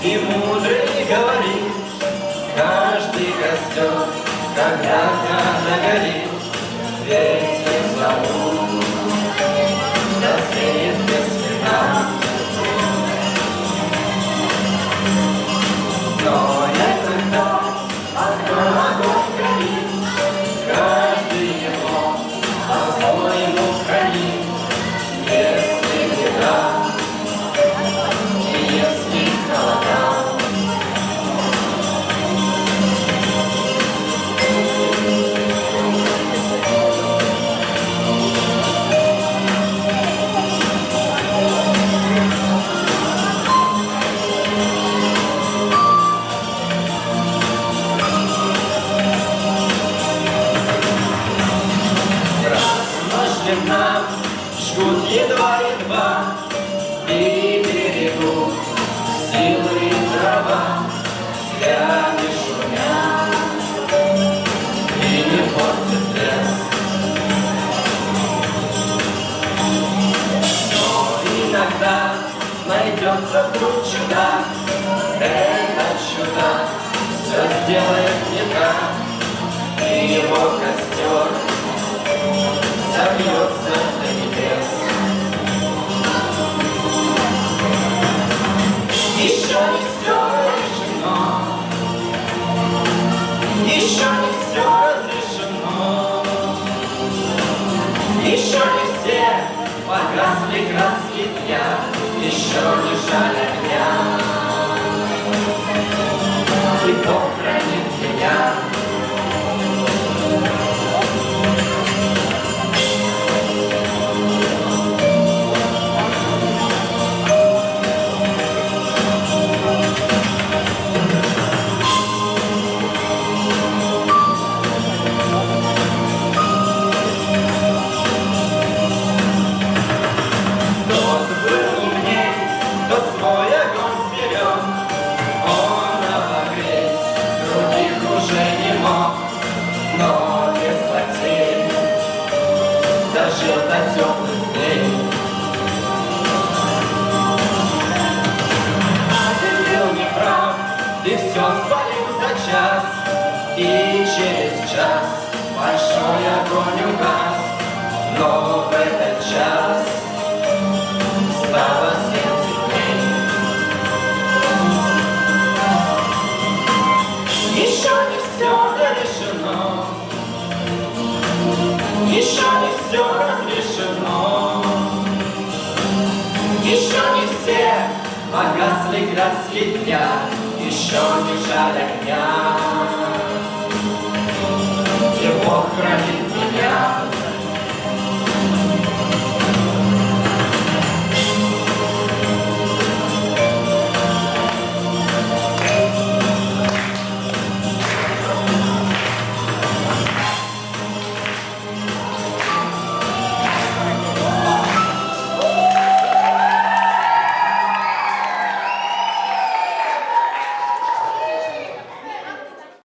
И мудрый говорит, каждый костер когда-то догорит, ветер зовут, развеет без следа. Но я тогда огонь, огонь горит, каждый его по-своему хранит. Если беда, и если холода, нам жгут едва-едва, и берегут силы и трава, взгляды шумят и не портят лес. Но иногда найдется вдруг чудак, этот чудак все сделает не так, и его костер забьется до небес. Еще не все решено, еще не все разрешено, еще не все погасли краски дня, еще не жаль огня. И Бог хранит меня. Дожил до теплых дней. А ты был неправ, ты все спалил за час, и через час большой огонь угас. Но в этот час стало 7 дней. Еще не все решено, еще не все разрешено, еще не все погасли краски дня, еще не жаль огня. И Бог хранит меня.